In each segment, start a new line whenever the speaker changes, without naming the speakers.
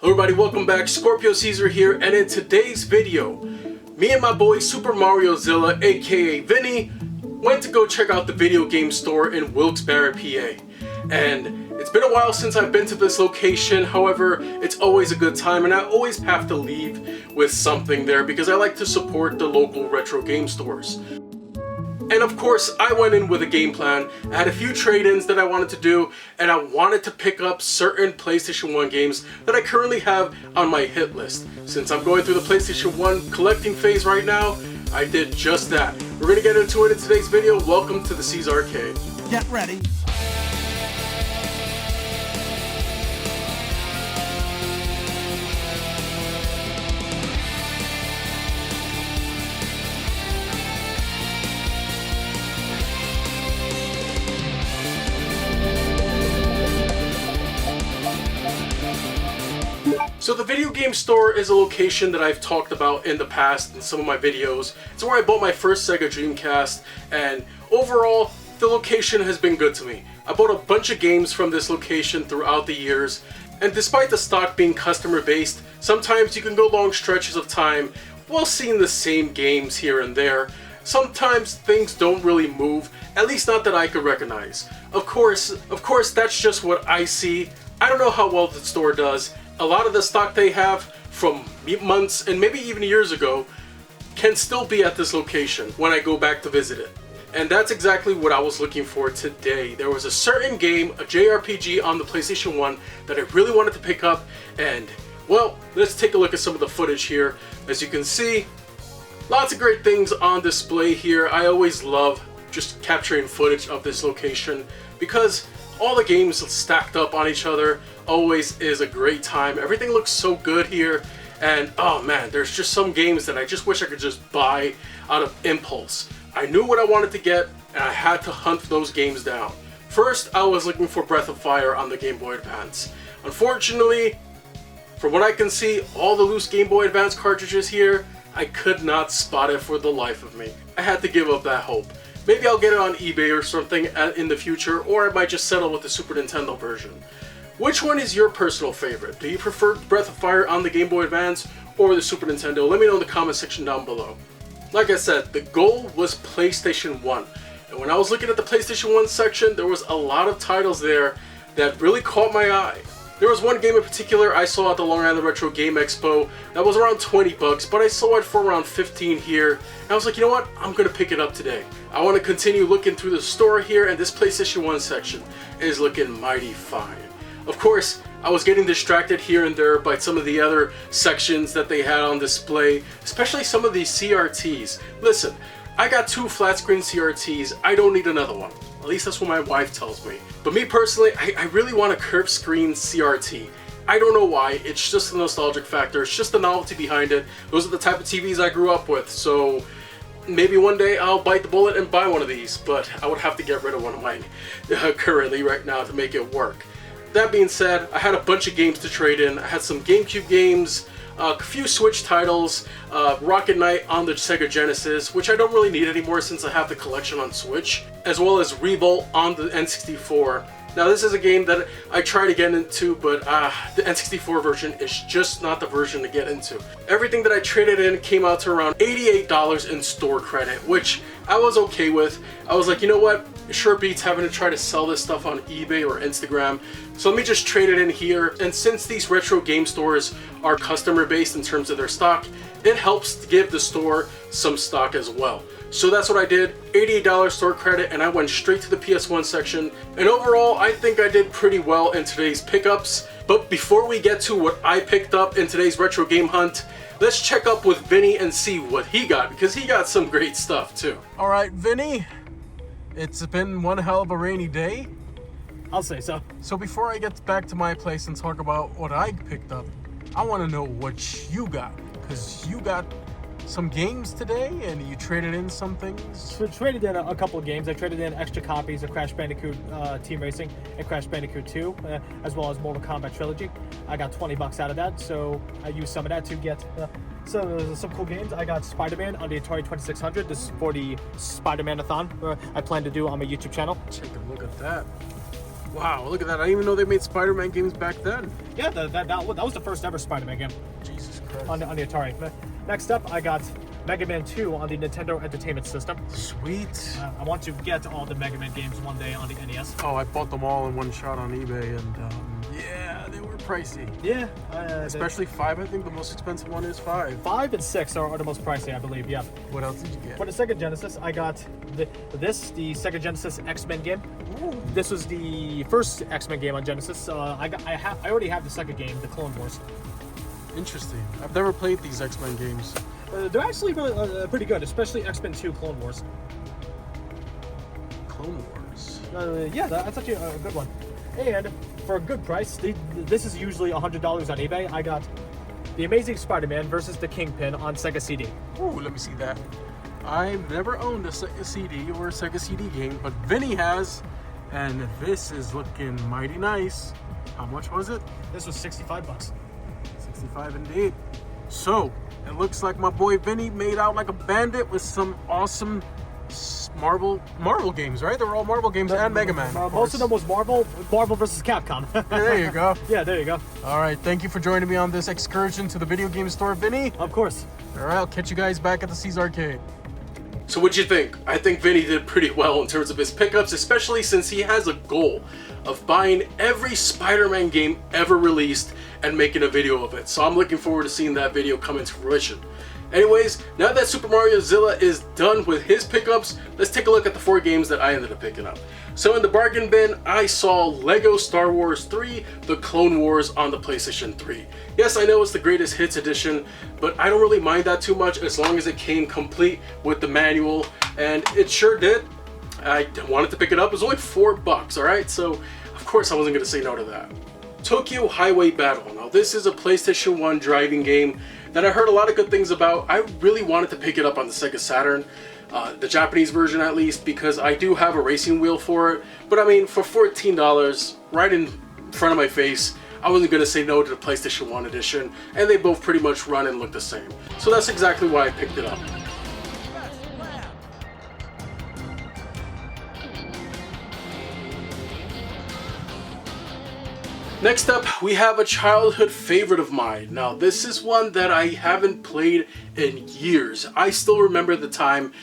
Hello everybody, welcome back. Scorpio Caesar here, and in today's video, me and my boy Super Mario Zilla, aka Vinny, went to go check out the video game store in Wilkes Barre, PA. And it's been a while since I've been to this location, however, it's always a good time and I always have to leave with something there because I like to support the local retro game stores. And of course, I went in with a game plan. I had a few trade-ins that I wanted to do, and I wanted to pick up certain PlayStation 1 games that I currently have on my hit list. Since I'm going through the PlayStation 1 collecting phase right now, I did just that. We're gonna get into it in today's video. Welcome to the CesArcade.
Get ready.
So the video game store is a location that I've talked about in the past in some of my videos. It's where I bought my first Sega Dreamcast, and overall, the location has been good to me. I bought a bunch of games from this location throughout the years, and despite the stock being customer based, sometimes you can go long stretches of time while seeing the same games here and there. Sometimes things don't really move, at least not that I could recognize. Of course, that's just what I see. I don't know how well the store does. A lot of the stock they have from months and maybe even years ago can still be at this location when I go back to visit it. And that's exactly what I was looking for today. There was a certain game, a JRPG on the PlayStation 1 that I really wanted to pick up, and well, let's take a look at some of the footage here. As you can see, lots of great things on display here. I always love just capturing footage of this location because all the games stacked up on each other always is a great time. Everything looks so good here, and oh man, there's just some games that I just wish I could just buy out of impulse. I knew what I wanted to get, and I had to hunt those games down. First, I was looking for Breath of Fire on the Game Boy Advance. Unfortunately, from what I can see, all the loose Game Boy Advance cartridges here, I could not spot it for the life of me. I had to give up that hope. Maybe I'll get it on eBay or something in the future, or I might just settle with the Super Nintendo version. Which one is your personal favorite? Do you prefer Breath of Fire on the Game Boy Advance or the Super Nintendo? Let me know in the comment section down below. Like I said, the goal was PlayStation 1. And when I was looking at the PlayStation 1 section, there was a lot of titles there that really caught my eye. There was one game in particular I saw at the Long Island Retro Game Expo that was around 20 bucks, but I saw it for around 15 here. And I was like, you know what? I'm gonna pick it up today. I want to continue looking through the store here, and this PlayStation 1 section is looking mighty fine. Of course, I was getting distracted here and there by some of the other sections that they had on display, especially some of these CRTs. Listen, I got 2 flat screen CRTs, I don't need another one. At least that's what my wife tells me. But me personally, I really want a curved screen CRT. I don't know why, it's just a nostalgic factor, it's just the novelty behind it. Those are the type of TVs I grew up with, so maybe one day I'll bite the bullet and buy one of these, but I would have to get rid of one of mine currently right now to make it work. That being said, I had a bunch of games to trade in. I had some GameCube games, a few Switch titles, Rocket Knight on the Sega Genesis, which I don't really need anymore since I have the collection on Switch, as well as Revolt on the N64. Now this is a game that I tried to get into, but the N64 version is just not the version to get into. Everything that I traded in came out to around $88 in store credit, which I was okay with. I was like, you know what? It sure beats having to try to sell this stuff on eBay or Instagram. So let me just trade it in here. And since these retro game stores are customer based in terms of their stock, it helps give the store some stock as well. So that's what I did, $88 store credit, and I went straight to the PS1 section. And overall, I think I did pretty well in today's pickups. But before we get to what I picked up in today's retro game hunt, let's check up with Vinny and see what he got, because he got some great stuff too. All right, Vinny, it's been one hell of a rainy day.
I'll say so.
So before I get back to my place and talk about what I picked up, I want to know what you got, because you got some games today and you traded in some things.
So traded in a couple of games. I traded in extra copies of Crash Bandicoot Team Racing and Crash Bandicoot 2, as well as Mortal Kombat Trilogy. I got 20 bucks out of that, so I used some of that to get some cool games. I got Spider-Man on the Atari 2600. This is for the Spider-Man-a-thon I plan to do on my YouTube channel.
Take a look at that. Wow, look at that. I didn't even know they made Spider-Man games back then.
Yeah, that was the first ever Spider-Man game.
Jesus Christ.
On the Atari. Next up, I got Mega Man 2 on the Nintendo Entertainment System.
Sweet.
I want to get all the Mega Man games one day on the NES.
Oh, I bought them all in one shot on eBay, and yeah, they were pricey.
Yeah.
Especially 5, I think the most expensive one is 5.
5 and 6 are the most pricey, I believe, yeah.
What else did you get?
For the Sega Genesis, I got the Sega Genesis X-Men game.
Ooh.
This was the first X-Men game on Genesis. I already have the second game, the Clone Wars.
Interesting. I've never played these X-Men games.
They're actually pretty good, especially X-Men 2 Clone Wars.
Clone Wars?
Yeah, that's actually a good one. And for a good price, this is usually $100 on eBay. I got The Amazing Spider-Man versus the Kingpin on Sega CD.
Ooh, let me see that. I've never owned a Sega CD or a Sega CD game, but Vinny has, and this is looking mighty nice. How much was it?
This was $65.
65 indeed. So, it looks like my boy Vinny made out like a bandit with some awesome Marvel games, right? They were all Marvel games and Mega Man.
Most of them was Marvel versus Capcom.
There you go.
Yeah, there you go.
All right, thank you for joining me on this excursion to the video game store, Vinny.
Of course.
All right, I'll catch you guys back at the CesArcade. So what'd you think? I think Vinny did pretty well in terms of his pickups, especially since he has a goal of buying every Spider-Man game ever released and making a video of it. So I'm looking forward to seeing that video come into fruition. Anyways, now that Super Mario Zilla is done with his pickups, let's take a look at the 4 games that I ended up picking up. So in the bargain bin, I saw Lego Star Wars 3, The Clone Wars on the PlayStation 3. Yes, I know it's the greatest hits edition, but I don't really mind that too much as long as it came complete with the manual, and it sure did. I wanted to pick it up. It was only $4, alright? So, of course I wasn't going to say no to that. Tokyo Highway Battle. Now this is a PlayStation 1 driving game that I heard a lot of good things about. I really wanted to pick it up on the Sega Saturn, the Japanese version at least, because I do have a racing wheel for it. But I mean, for $14, right in front of my face, I wasn't going to say no to the PlayStation 1 edition, and they both pretty much run and look the same. So that's exactly why I picked it up. Next up, we have a childhood favorite of mine. Now, this is one that I haven't played in years. I still remember the time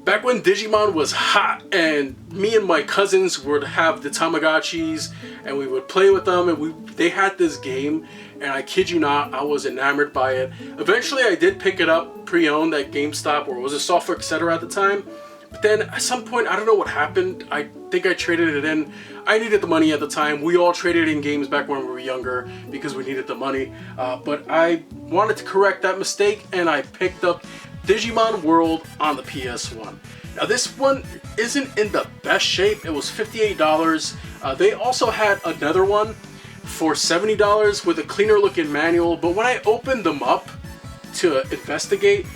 back when Digimon was hot, and me and my cousins would have the Tamagotchis, and we would play with them, and they had this game, and I kid you not, I was enamored by it. Eventually, I did pick it up pre-owned at GameStop, or it was a Software Etc. at the time. But then at some point, I don't know what happened. I think I traded it in. I needed the money at the time. We all traded in games back when we were younger because we needed the money. But I wanted to correct that mistake, and I picked up Digimon World on the PS1. Now this one isn't in the best shape. It was $58. They also had another one for $70 with a cleaner looking manual. But when I opened them up to investigate,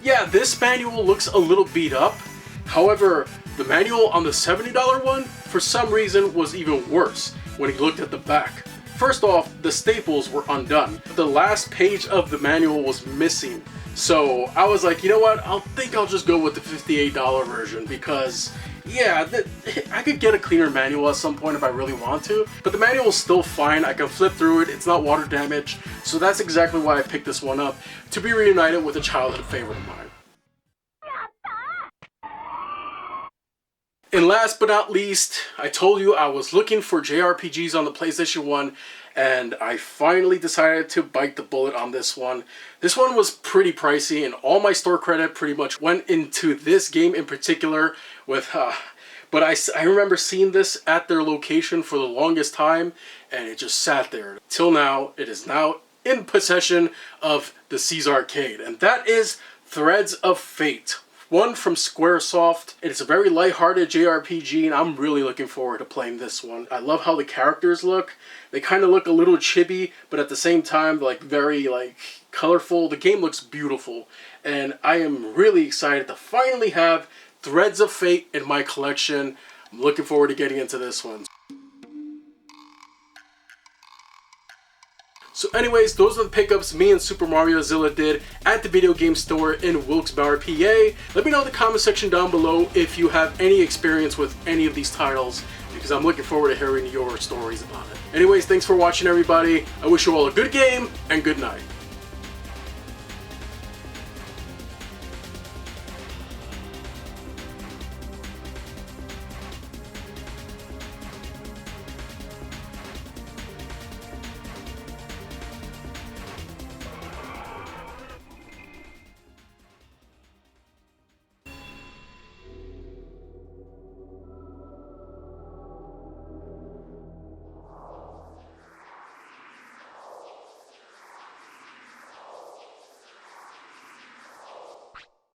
yeah, this manual looks a little beat up. However, the manual on the $70 one, for some reason, was even worse when he looked at the back. First off, the staples were undone. The last page of the manual was missing. So I was like, you know what, I'll just go with the $58 version because, yeah, I could get a cleaner manual at some point if I really want to. But the manual is still fine. I can flip through it. It's not water damaged. So that's exactly why I picked this one up, to be reunited with a childhood favorite of mine. And last but not least, I told you I was looking for JRPGs on the PlayStation 1, and I finally decided to bite the bullet on this one. This one was pretty pricey, and all my store credit pretty much went into this game in particular. But I remember seeing this at their location for the longest time, and it just sat there. Till now, it is now in possession of the CesArcade, and that is Threads of Fate. One from Squaresoft. It's a very lighthearted JRPG, and I'm really looking forward to playing this one. I love how the characters look. They kind of look a little chibi, but at the same time, very colorful. The game looks beautiful, and I am really excited to finally have Threads of Fate in my collection. I'm looking forward to getting into this one. So anyways, those are the pickups me and Super Mario Zilla did at the video game store in Wilkes Barre, PA. Let me know in the comment section down below if you have any experience with any of these titles, because I'm looking forward to hearing your stories about it. Anyways, thanks for watching, everybody. I wish you all a good game and good night.